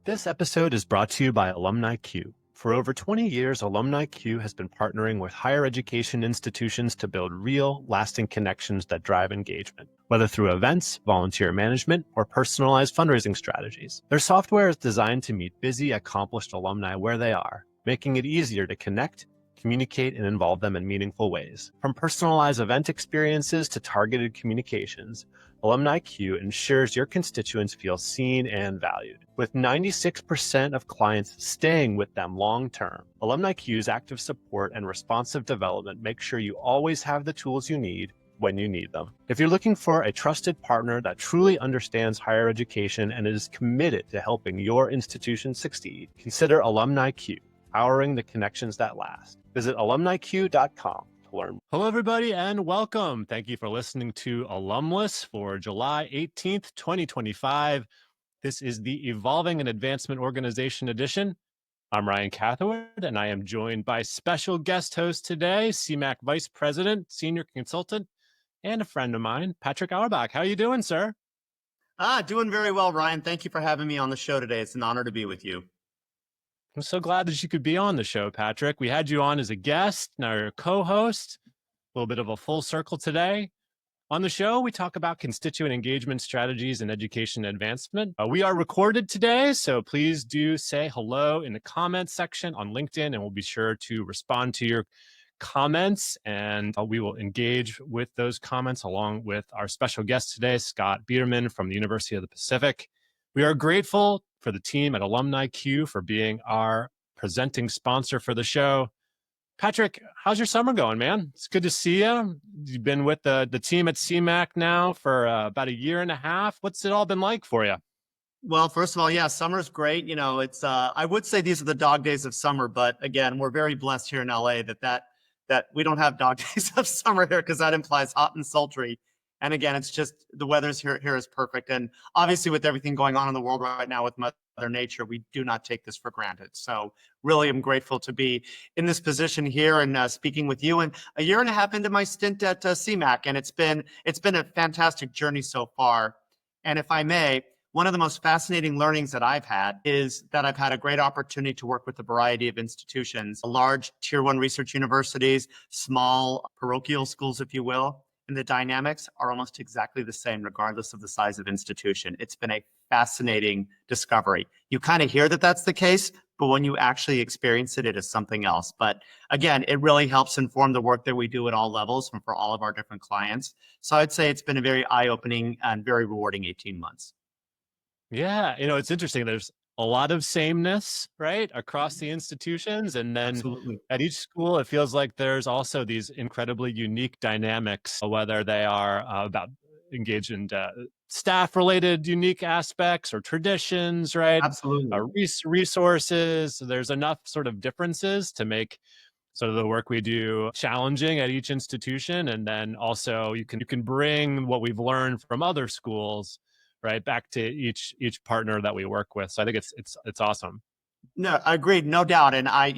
This episode is brought to you by Alumni Q. For over 20 years, Alumni Q has been partnering with higher education institutions to build real, lasting connections that drive engagement, whether through events, volunteer management, or personalized fundraising strategies. Their software is designed to meet busy, accomplished alumni where they are, making it easier to connect, communicate, and involve them in meaningful ways. From personalized event experiences to targeted communications, Alumni Q ensures your constituents feel seen and valued. With 96% of clients staying with them long term, Alumni Q's active support and responsive development make sure you always have the tools you need when you need them. If you're looking for a trusted partner that truly understands higher education and is committed to helping your institution succeed, consider Alumni Q, powering the connections that last. Visit alumniq.com. Hello, everybody, and welcome. Thank you for listening to Alumless for July 18th, 2025. This is the Evolving and Advancement Organization edition. I'm Ryan Catherwood, and I am joined by special guest host today, CMAC Vice President, Senior Consultant, and a friend of mine, Patrick Auerbach. How are you doing, sir? Doing very well, Ryan. Thank you for having me on the show today. It's an honor to be with you. I'm so glad that you could be on the show, Patrick. We had you on as a guest, now you're a co-host, a little bit of a full circle today. On the show, we talk about constituent engagement strategies and education advancement. We are recorded today, so please do say hello in the comments section on LinkedIn, and we'll be sure to respond to your comments, and we will engage with those comments along with our special guest today, Scott Biedermann from the University of the Pacific. We are grateful for the team at Alumni Q for being our presenting sponsor for the show. Patrick, how's your summer going, man? It's good to see you. You've been with the team at CMAC now for about a year and a half. What's it all been like for you? Well, first of all, yeah, summer's great. You know, it's I would say these are the dog days of summer, but again, we're very blessed here in LA that we don't have dog days of summer here because that implies hot and sultry. And again, it's just the weather's here is perfect. And obviously, with everything going on in the world right now with Mother Nature, we do not take this for granted. So really, I'm grateful to be in this position here and speaking with you. And a year and a half into my stint at CMAC, and it's been a fantastic journey so far. And if I may, one of the most fascinating learnings that I've had is that I've had a great opportunity to work with a variety of institutions, large tier one research universities, small parochial schools, if you will. And the dynamics are almost exactly the same, regardless of the size of institution. It's been a fascinating discovery. You kind of hear that that's the case, but when you actually experience it, it is something else. But again, it really helps inform the work that we do at all levels and for all of our different clients. So I'd say it's been a very eye-opening and very rewarding 18 months. Yeah, it's interesting. There's a lot of sameness, right, across the institutions. And then Absolutely. at each school, it feels like there's also these incredibly unique dynamics, whether they are about engaged in staff-related unique aspects or traditions, right? Absolutely. Resources. So there's enough sort of differences to make sort of the work we do challenging at each institution. And then also you can bring what we've learned from other schools right back to each partner that we work with. So I think it's awesome. No, agreed, no doubt. And I,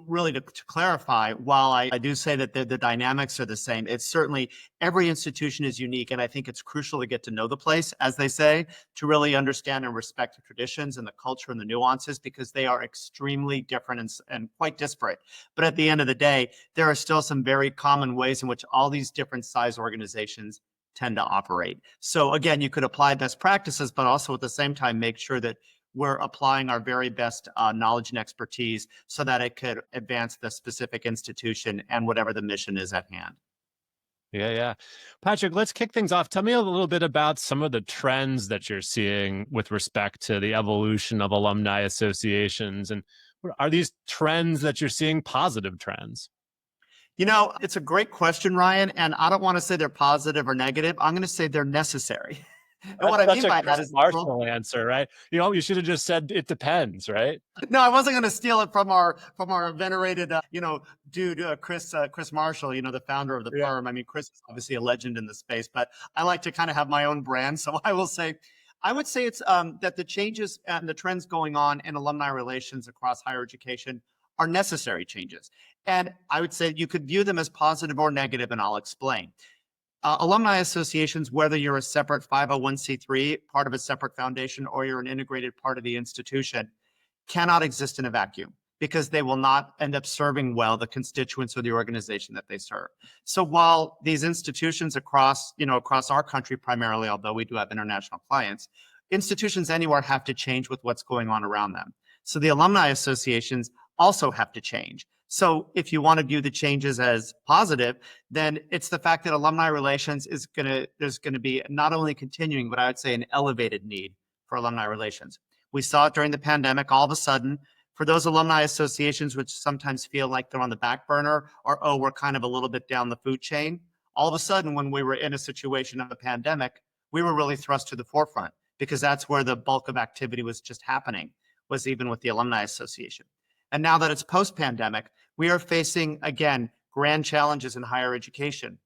really to clarify, while I do say that the dynamics are the same, it's certainly every institution is unique. And I think it's crucial to get to know the place, as they say, to really understand and respect the traditions and the culture and the nuances, because they are extremely different and quite disparate. But at the end of the day, there are still some very common ways in which all these different size organizations tend to operate. So again, you could apply best practices, but also at the same time, make sure that we're applying our very best knowledge and expertise so that it could advance the specific institution and whatever the mission is at hand. Yeah. Patrick, let's kick things off. Tell me a little bit about some of the trends that you're seeing with respect to the evolution of alumni associations. And are these trends that you're seeing positive trends? It's a great question, Ryan, and I don't want to say they're positive or negative. I'm going to say they're necessary. And what I mean by that is Marshall answer, right? You should have just said it depends, right? No, I wasn't going to steal it from our venerated, dude, Chris Marshall, the founder of the firm. I mean, Chris is obviously a legend in the space, but I like to kind of have my own brand. So I would say it's that the changes and the trends going on in alumni relations across higher education are necessary changes. And I would say you could view them as positive or negative, and I'll explain. Alumni associations, whether you're a separate 501c3, part of a separate foundation, or you're an integrated part of the institution, cannot exist in a vacuum because they will not end up serving well the constituents or the organization that they serve. So while these institutions across our country primarily, although we do have international clients, institutions anywhere have to change with what's going on around them. So the alumni associations also have to change. So if you want to view the changes as positive, then it's the fact that alumni relations there's going to be not only continuing, but I would say an elevated need for alumni relations. We saw it during the pandemic. All of a sudden, for those alumni associations, which sometimes feel like they're on the back burner or, oh, we're kind of a little bit down the food chain, all of a sudden, when we were in a situation of a pandemic, we were really thrust to the forefront because that's where the bulk of activity was just happening, was even with the Alumni Association. And now that it's post-pandemic, we are facing, again, grand challenges in higher education.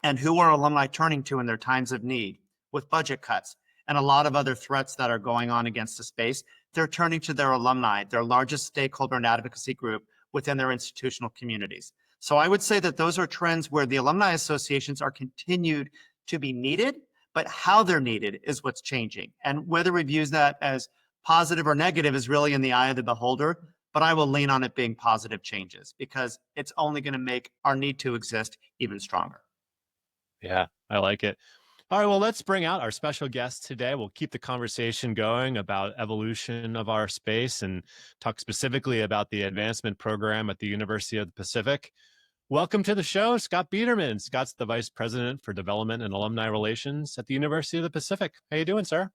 And who are alumni turning to in their times of need with budget cuts and a lot of other threats that are going on against the space? They're turning to their alumni, their largest stakeholder and advocacy group within their institutional communities. So I would say that those are trends where the alumni associations are continued to be needed, but how they're needed is what's changing. And whether we view that as positive or negative is really in the eye of the beholder, but I will lean on it being positive changes because it's only going to make our need to exist even stronger. Yeah, I like it. All right, well, let's bring out our special guest today. We'll keep the conversation going about evolution of our space and talk specifically about the advancement program at the University of the Pacific. Welcome to the show, Scott Biedermann. Scott's the Vice President for Development and Alumni Relations at the University of the Pacific. How you doing, sir?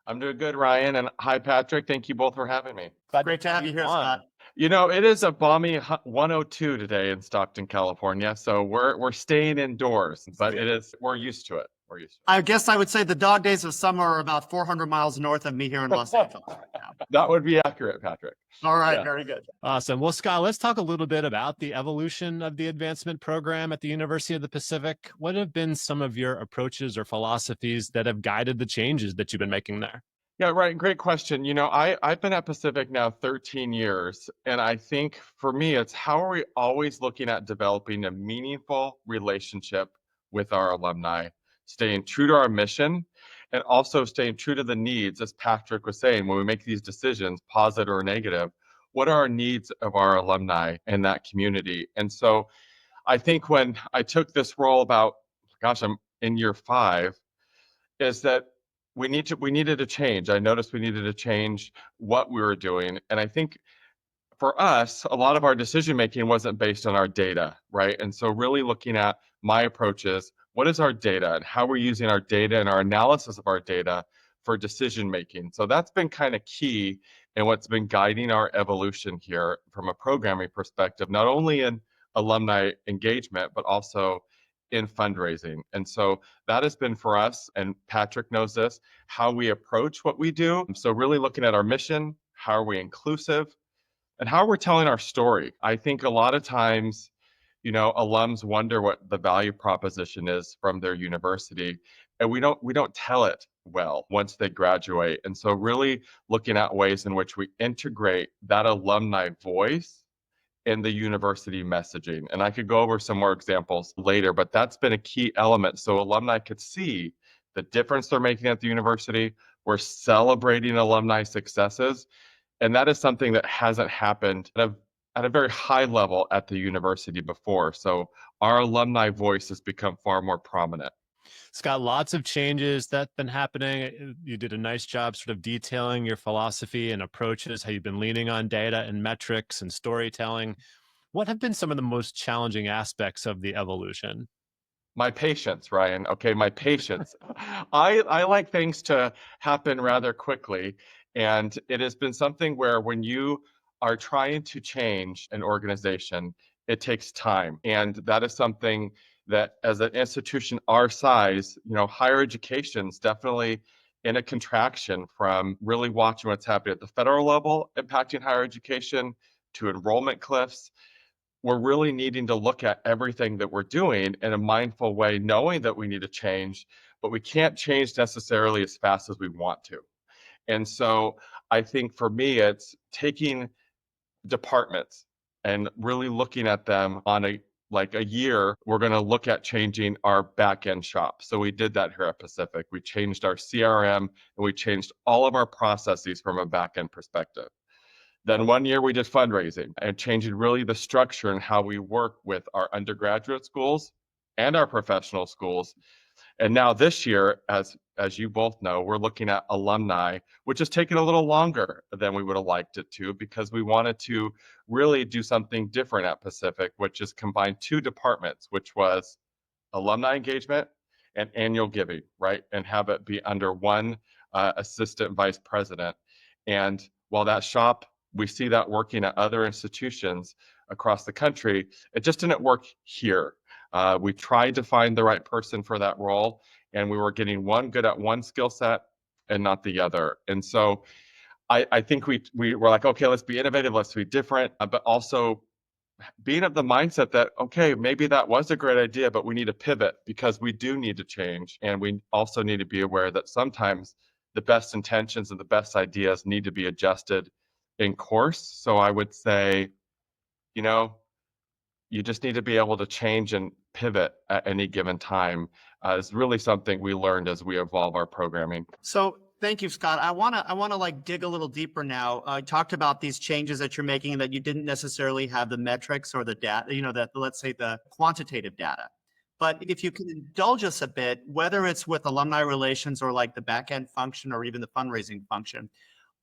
I'm doing good, Ryan. And hi, Patrick. Thank you both for having me. Great to have you here, Scott. You know, it is a balmy 102 today in Stockton, California. So we're staying indoors, but we're used to it. We're used to it. I guess I would say the dog days of summer are about 400 miles north of me here in Los Angeles right now. That would be accurate, Patrick. All right, very good. Awesome. Well, Scott, let's talk a little bit about the evolution of the advancement program at the University of the Pacific. What have been some of your approaches or philosophies that have guided the changes that you've been making there? Yeah, right. Great question. You know, I've been at Pacific now 13 years, and I think for me, it's how are we always looking at developing a meaningful relationship with our alumni, staying true to our mission, and also staying true to the needs, as Patrick was saying, when we make these decisions, positive or negative, what are our needs of our alumni in that community? And so I think when I took this role I'm in year 5, is that we needed to change. I noticed we needed to change what we were doing. And I think for us, a lot of our decision making wasn't based on our data, right? And so really looking at my approach is, what is our data and how we're using our data and our analysis of our data for decision making. So that's been kind of key in what's been guiding our evolution here from a programming perspective, not only in alumni engagement, but also in fundraising. And so that has been for us, and Patrick knows this, how we approach what we do. So really looking at our mission, how are we inclusive, and how we're telling our story. I think a lot of times, you know, alums wonder what the value proposition is from their university, and we don't tell it well once they graduate. And so really looking at ways in which we integrate that alumni voice in the university messaging. And I could go over some more examples later, but that's been a key element. So alumni could see the difference they're making at the university. We're celebrating alumni successes. And that is something that hasn't happened at a very high level at the university before. So our alumni voice has become far more prominent. Scott, lots of changes that have been happening. You did a nice job sort of detailing your philosophy and approaches, how you've been leaning on data and metrics and storytelling. What have been some of the most challenging aspects of the evolution? My patience, Ryan. Okay, my patience. I like things to happen rather quickly. And it has been something where when you are trying to change an organization, it takes time. And that is something that as an institution our size, you know, higher education is definitely in a contraction from really watching what's happening at the federal level, impacting higher education, to enrollment cliffs. We're really needing to look at everything that we're doing in a mindful way, knowing that we need to change, but we can't change necessarily as fast as we want to. And so I think for me, it's taking departments and really looking at them on a like a year, we're going to look at changing our back end shop. So we did that here at Pacific. We changed our CRM and we changed all of our processes from a back end perspective. Then one year we did fundraising and changing really the structure and how we work with our undergraduate schools and our professional schools. And now this year, as you both know, we're looking at alumni, which has taken a little longer than we would have liked it to, because we wanted to really do something different at Pacific, which is combine two departments, which was alumni engagement and annual giving, right? And have it be under one assistant vice president. And while that shop, we see that working at other institutions across the country, it just didn't work here. We tried to find the right person for that role, and we were getting one good at one skill set and not the other. And so I think we were like, okay, let's be innovative, let's be different, but also being of the mindset that, okay, maybe that was a great idea, but we need to pivot because we do need to change. And we also need to be aware that sometimes the best intentions and the best ideas need to be adjusted in course. So I would say, you know, you just need to be able to change and pivot at any given time. Is really something we learned as we evolve our programming. So thank you, Scott. I wanna like dig a little deeper now. I talked about these changes that you're making and that you didn't necessarily have the metrics or the data, that, let's say, the quantitative data. But if you can indulge us a bit, whether it's with alumni relations or like the back end function or even the fundraising function,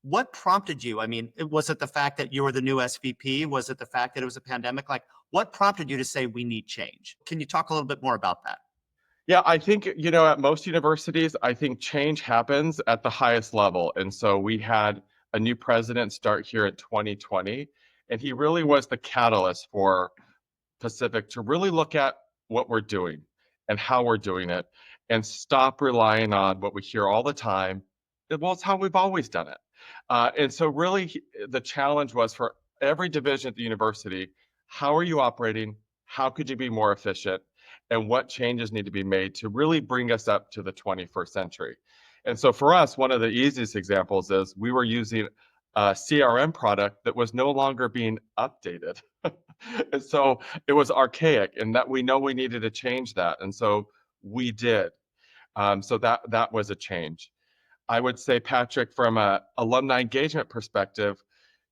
what prompted you? I mean, was it the fact that you were the new SVP? Was it the fact that it was a pandemic? Like, what prompted you to say we need change? Can you talk a little bit more about that? Yeah, I think, at most universities, I think change happens at the highest level. And so we had a new president start here in 2020, and he really was the catalyst for Pacific to really look at what we're doing and how we're doing it and stop relying on what we hear all the time. Well, it's how we've always done it. And so really the challenge was for every division at the university, how are you operating? How could you be more efficient? And what changes need to be made to really bring us up to the 21st century? And so for us, one of the easiest examples is we were using a CRM product that was no longer being updated. And so it was archaic, and that we know we needed to change that. And so we did. So that was a change. I would say, Patrick, from a alumni engagement perspective,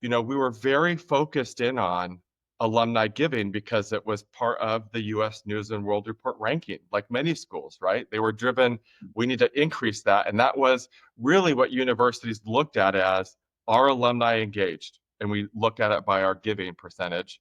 we were very focused in on alumni giving because it was part of the US News and World Report ranking, like many schools, right? They were driven, we need to increase that. And that was really what universities looked at as our alumni engaged. And we look at it by our giving percentage,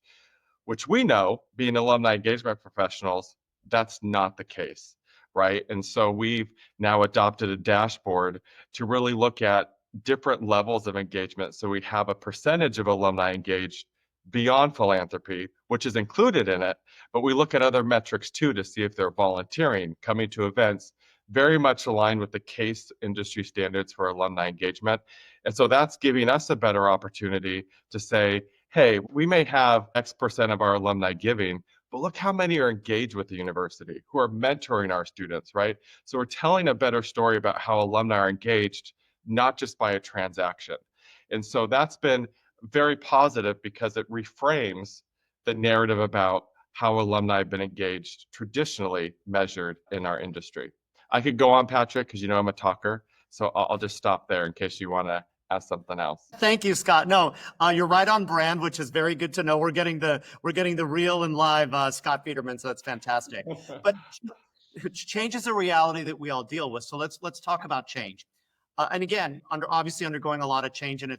which we know, being alumni engagement professionals, that's not the case, right? And so we've now adopted a dashboard to really look at different levels of engagement. So we have a percentage of alumni engaged beyond philanthropy, which is included in it, but we look at other metrics too to see if they're volunteering, coming to events, very much aligned with the CASE industry standards for alumni engagement. And so that's giving us a better opportunity to say, hey, we may have X percent of our alumni giving, but look how many are engaged with the university, who are mentoring our students, right? So we're telling a better story about how alumni are engaged, not just by a transaction. And so that's been very positive because it reframes the narrative about how alumni have been engaged, traditionally measured in our industry. I could go on, Patrick, because I'm a talker. So I'll just stop there in case you want to ask something else. Thank you, Scott. No, you're right on brand, which is very good to know. We're getting the real and live Scott Biedermann, so that's fantastic. But change is a reality that we all deal with. So let's talk about change. And again, obviously undergoing a lot of change, and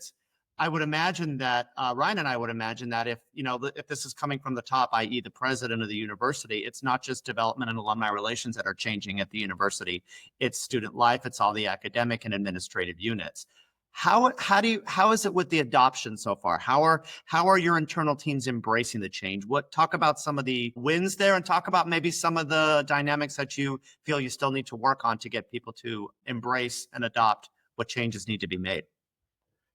I would imagine that Ryan and I would imagine that if this is coming from the top, i.e., the president of the university, it's not just development and alumni relations that are changing at the university. It's student life. It's all the academic and administrative units. How is it with the adoption so far? How are your internal teams embracing the change? Talk about some of the wins there, and talk about maybe some of the dynamics that you feel you still need to work on to get people to embrace and adopt what changes need to be made.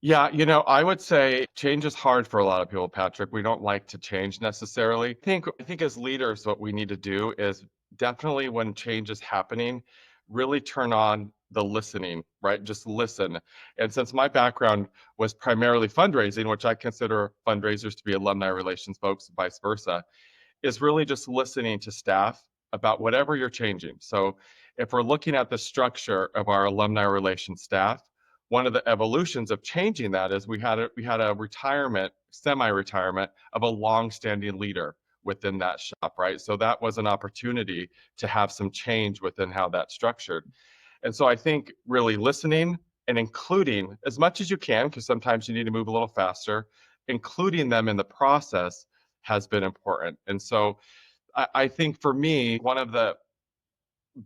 Yeah, I would say change is hard for a lot of people, Patrick. We don't like to change necessarily. I think as leaders, what we need to do is definitely when change is happening, really turn on the listening, right? Just listen. And since my background was primarily fundraising, which I consider fundraisers to be alumni relations folks, vice versa, is really just listening to staff about whatever you're changing. So if we're looking at the structure of our alumni relations staff, one of the evolutions of changing that is we had a retirement, semi-retirement of a long-standing leader within that shop, right? So that was an opportunity to have some change within how that's structured. And so I think really listening and including as much as you can, because sometimes you need to move a little faster, including them in the process has been important. And so I think for me, one of the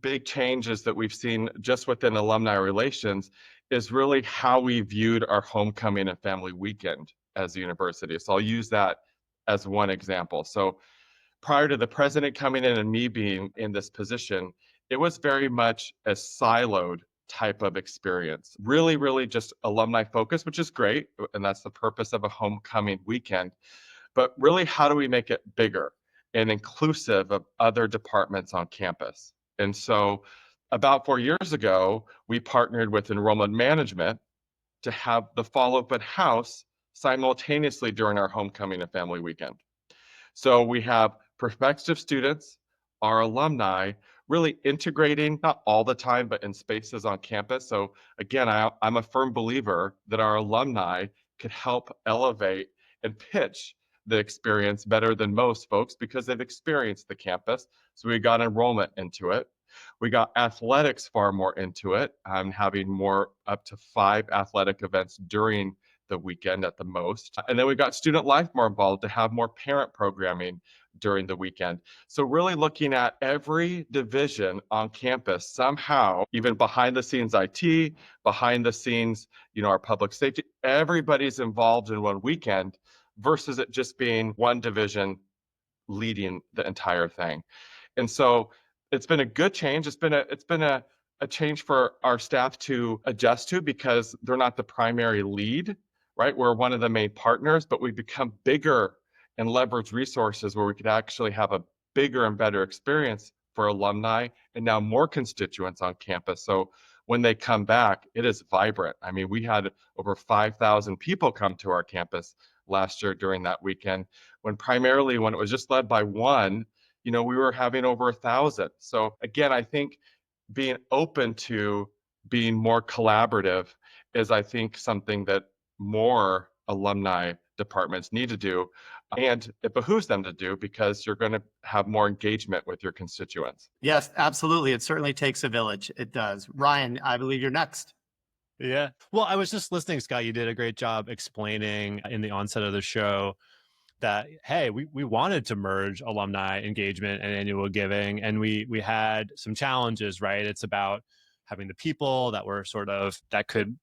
big changes that we've seen just within alumni relations is really how we viewed our homecoming and family weekend as a university. So I'll use that as one example. So prior to the president coming in and me being in this position, it was very much a siloed type of experience. Really, really just alumni focused, which is great. And that's the purpose of a homecoming weekend. But really, how do we make it bigger and inclusive of other departments on campus? And so about 4 years ago, we partnered with enrollment management to have the fall open house simultaneously during our homecoming and family weekend. So we have prospective students, our alumni, really integrating, not all the time, but in spaces on campus. So again, I'm a firm believer that our alumni could help elevate and pitch the experience better than most folks because they've experienced the campus. So we got enrollment into it. We got athletics far more into it. I'm having more up to 5 athletic events during the weekend at the most. And then we got student life more involved to have more parent programming during the weekend. So really looking at every division on campus somehow, even behind the scenes IT, behind the scenes, our public safety, everybody's involved in one weekend versus it just being one division leading the entire thing. And so it's been a good change. It's been a change for our staff to adjust to because they're not the primary lead, right? We're one of the main partners, but we've become bigger and leverage resources where we could actually have a bigger and better experience for alumni and now more constituents on campus. So when they come back, it is vibrant. I mean, we had over 5,000 people come to our campus last year during that weekend, when it was just led by one, we were having over 1,000. So again, I think being open to being more collaborative is, I think, something that more alumni departments need to do. And it behooves them to do because you're going to have more engagement with your constituents. Yes, absolutely. It certainly takes a village. It does. Ryan, I believe you're next. Yeah. Well, I was just listening, Scott. You did a great job explaining in the onset of the show that, hey, we wanted to merge alumni engagement and annual giving, and we had some challenges, right? It's about having the people that could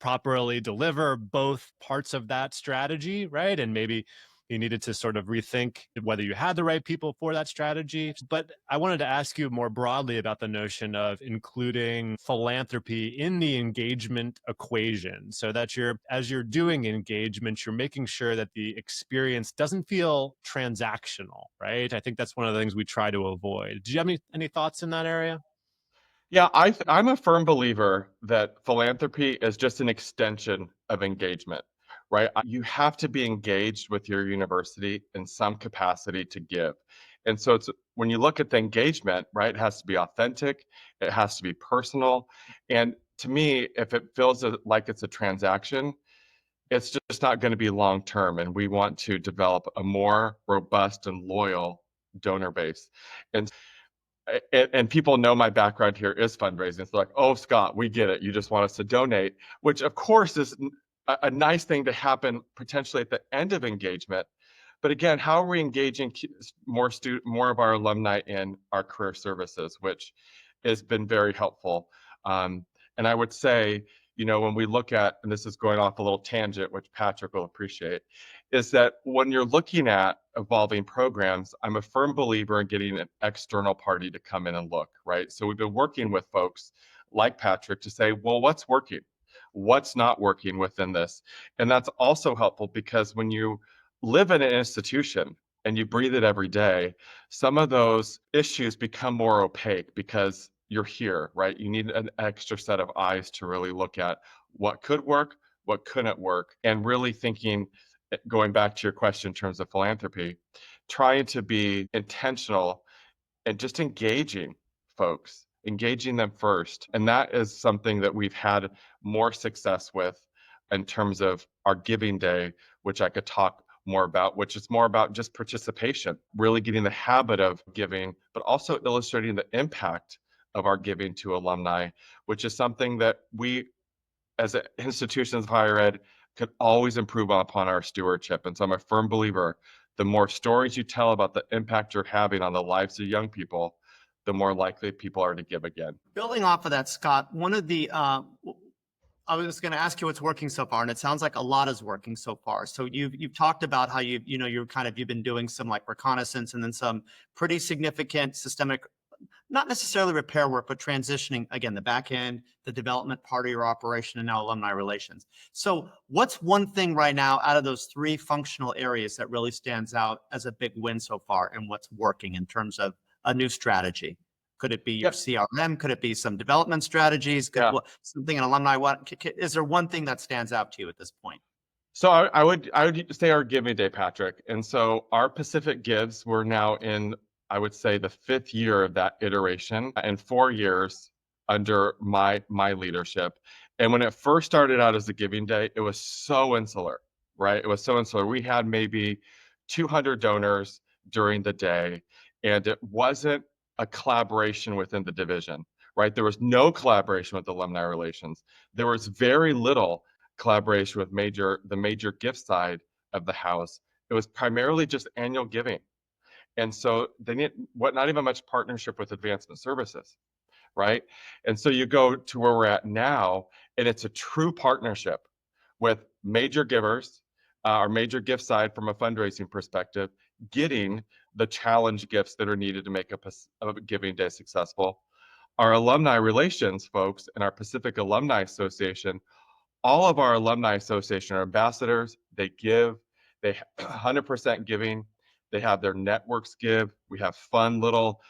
properly deliver both parts of that strategy, right? And maybe you needed to sort of rethink whether you had the right people for that strategy. But I wanted to ask you more broadly about the notion of including philanthropy in the engagement equation so that as you're doing engagement, you're making sure that the experience doesn't feel transactional, right? I think that's one of the things we try to avoid. Do you have any thoughts in that area? Yeah, I'm a firm believer that philanthropy is just an extension of engagement, right? You have to be engaged with your university in some capacity to give. And so when you look at the engagement, right, it has to be authentic, it has to be personal. And to me, if it feels like it's a transaction, it's just not going to be long term. And we want to develop a more robust and loyal donor base. And people know my background here is fundraising. It's like, oh, Scott, we get it. You just want us to donate, which of course is a nice thing to happen potentially at the end of engagement. But again, how are we engaging more of our alumni in our career services, which has been very helpful. And I would say, when we look at, and this is going off a little tangent, which Patrick will appreciate, is that when you're looking at evolving programs, I'm a firm believer in getting an external party to come in and look, right? So we've been working with folks like Patrick to say, well, what's working? What's not working within this? And that's also helpful because when you live in an institution and you breathe it every day, some of those issues become more opaque because you're here, right? You need an extra set of eyes to really look at what could work, what couldn't work, and really thinking, going back to your question in terms of philanthropy, trying to be intentional and just engaging folks, engaging them first. And that is something that we've had more success with in terms of our giving day, which I could talk more about, which is more about just participation, really getting the habit of giving, but also illustrating the impact of our giving to alumni, which is something that we as institutions of higher ed could always improve upon our stewardship. And so I'm a firm believer, the more stories you tell about the impact you're having on the lives of young people, the more likely people are to give again. Building off of that, Scott, one of the I was going to ask you what's working so far, and it sounds like a lot is working so far. So you've talked about how you've been doing some like reconnaissance and then some pretty significant systemic, not necessarily repair work, but transitioning again the back end, the development part of your operation, and now alumni relations. So what's one thing right now out of those three functional areas that really stands out as a big win so far, and what's working in terms of a new strategy? Could it be your CRM? Could it be some development strategies? Something an alumni want? Is there one thing that stands out to you at this point? So I would say our giving day, Patrick. And so our Pacific Gives, we're now in, I would say, the 5th year of that iteration and 4 years under my leadership. And when it first started out as a giving day, it was so insular, right? It was so insular. We had maybe 200 donors during the day, and it wasn't a collaboration within the division, right? There was no collaboration with alumni relations. There was very little collaboration with the major gift side of the house. It was primarily just annual giving. And so they not even much partnership with advancement services, right? And so you go to where we're at now, and it's a true partnership with major givers, our major gift side from a fundraising perspective, getting the challenge gifts that are needed to make a giving day successful. Our alumni relations folks and our Pacific Alumni Association, all of our alumni association are ambassadors. They give, they 100% giving. They have their networks give. We have fun little,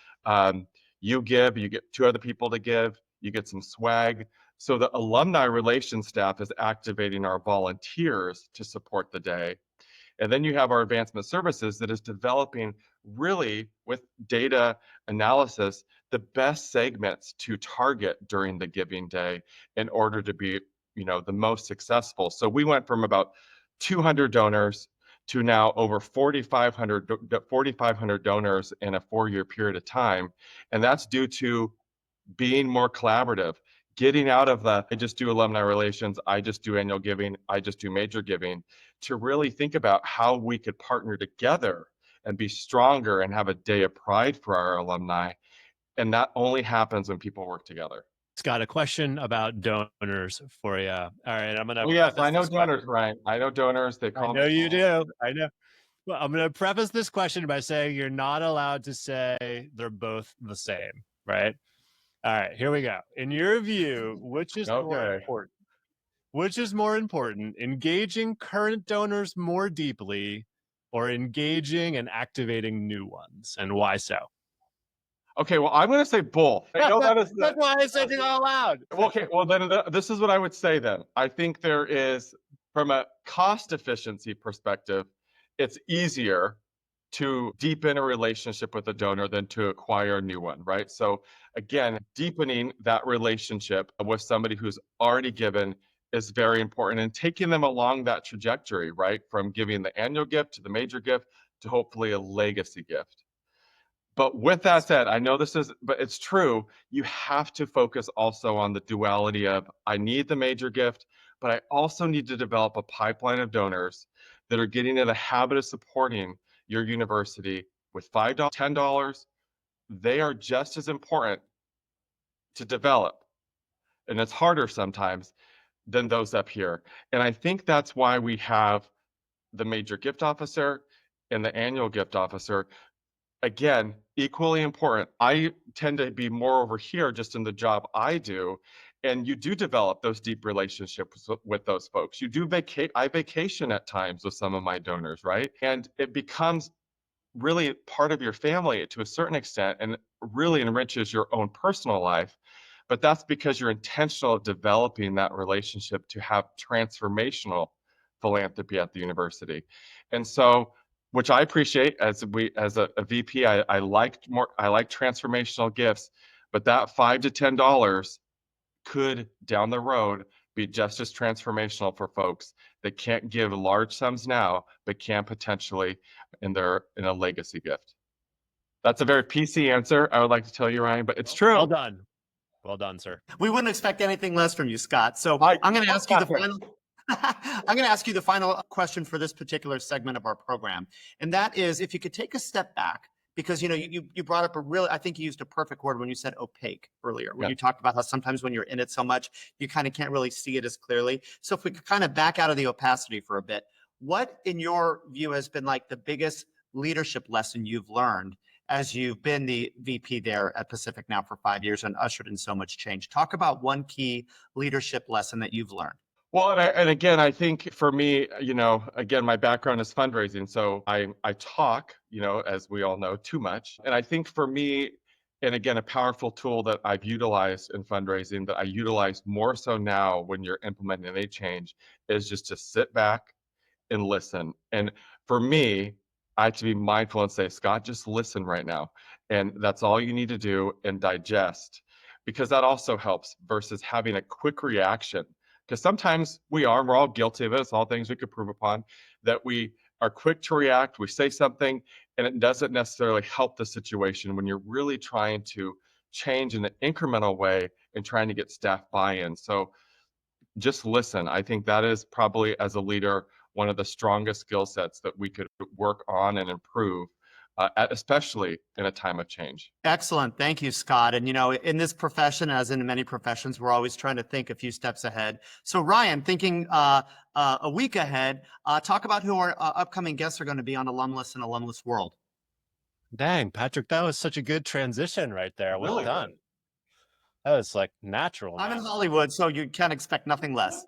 you give, you get 2 other people to give, you get some swag. So the alumni relations staff is activating our volunteers to support the day. And then you have our advancement services that is developing really with data analysis, the best segments to target during the giving day in order to be, the most successful. So we went from about 200 donors to now over 4,500 donors in a 4-year period of time. And that's due to being more collaborative, getting out of I just do alumni relations, I just do annual giving, I just do major giving, to really think about how we could partner together and be stronger and have a day of pride for our alumni. And that only happens when people work together. Scott, a question about donors for you. All right, I'm gonna. Yes, I know donors, Ryan. I know donors. They call me. I know you do. I know. Well, I'm gonna preface this question by saying you're not allowed to say they're both the same, right? All right, here we go. In your view, which is more important? Which is more important, engaging current donors more deeply or engaging and activating new ones, and why so? Okay, well, I'm going to say both. That's why I said it out loud. Okay, well, then this is what I would say then. I think there is, from a cost efficiency perspective, it's easier to deepen a relationship with a donor than to acquire a new one, right? So again, deepening that relationship with somebody who's already given is very important, and taking them along that trajectory, right? From giving the annual gift to the major gift to hopefully a legacy gift. But with that said, I know but it's true, you have to focus also on the duality of, I need the major gift, but I also need to develop a pipeline of donors that are getting in the habit of supporting your university with $5, $10. They are just as important to develop, and it's harder sometimes than those up here. And I think that's why we have the major gift officer and the annual gift officer. Again, equally important. I tend to be more over here just in the job I do. And you do develop those deep relationships with those folks. You do I vacation at times with some of my donors, right? And it becomes really part of your family to a certain extent and really enriches your own personal life. But that's because you're intentional of developing that relationship to have transformational philanthropy at the university. And so which I appreciate as a VP. I like transformational gifts, but that $5 to $10 could down the road be just as transformational for folks that can't give large sums now, but can potentially in a legacy gift. That's a very PC answer, I would like to tell you, Ryan, but it's true. Well done. Well done, sir. We wouldn't expect anything less from you, Scott. So I'm going to ask you the final. I'm going to ask you the final question for this particular segment of our program, and that is, if you could take a step back, because you brought up a really, I think you used a perfect word when you said opaque earlier, when you talked about how sometimes when you're in it so much, you kind of can't really see it as clearly. So if we could kind of back out of the opacity for a bit, what in your view has been like the biggest leadership lesson you've learned as you've been the VP there at Pacific now for 5 years and ushered in so much change? Talk about one key leadership lesson that you've learned. Well, and again, I think for me, again, my background is fundraising, so I talk, as we all know, too much. And I think for me, and again, a powerful tool that I've utilized in fundraising that I utilize more so now when you're implementing any change is just to sit back and listen. And for me, I have to be mindful and say, Scott, just listen right now. And that's all you need to do, and digest, because that also helps versus having a quick reaction. Because sometimes we're all guilty of it. It's all things we could prove upon, that we are quick to react. We say something and it doesn't necessarily help the situation when you're really trying to change in an incremental way and trying to get staff buy-in. So just listen. I think that is probably, as a leader, one of the strongest skill sets that we could work on and improve, especially in a time of change. Excellent. Thank you, Scott. And, in this profession, as in many professions, we're always trying to think a few steps ahead. So, Ryan, thinking a week ahead, talk about who our upcoming guests are going to be on Alumless and Alumless World. Dang, Patrick, that was such a good transition right there. Well done. That was like natural. I'm in Hollywood, so you can't expect nothing less.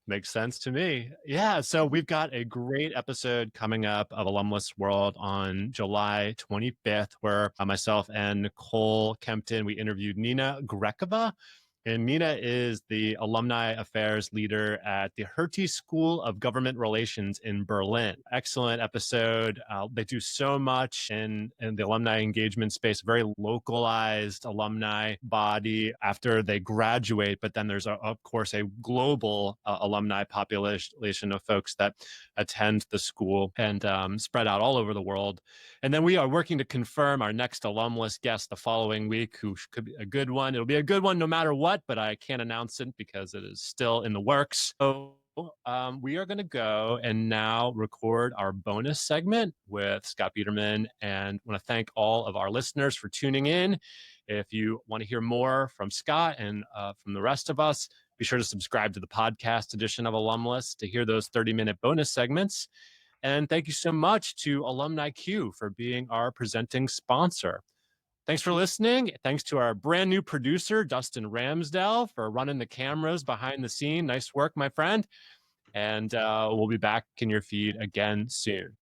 Makes sense to me. Yeah, so we've got a great episode coming up of Alumless World on July 25th, where myself and Nicole Kempton, we interviewed Nina Grekova. And Nina is the alumni affairs leader at the Hertie School of Government Relations in Berlin. Excellent episode. They do so much in the alumni engagement space, very localized alumni body after they graduate. But then there's, of course, a global alumni population of folks that attend the school and spread out all over the world. And then we are working to confirm our next Alumless guest the following week, who could be a good one. It'll be a good one no matter what, but I can't announce it because it is still in the works. So we are going to go and now record our bonus segment with Scott Biedermann, and I want to thank all of our listeners for tuning in. If you want to hear more from Scott and from the rest of us, be sure to subscribe to the podcast edition of Alumless to hear those 30-minute bonus segments. And thank you so much to Alumni Q for being our presenting sponsor. Thanks for listening. Thanks to our brand new producer, Dustin Ramsdell, for running the cameras behind the scene. Nice work, my friend. And we'll be back in your feed again soon.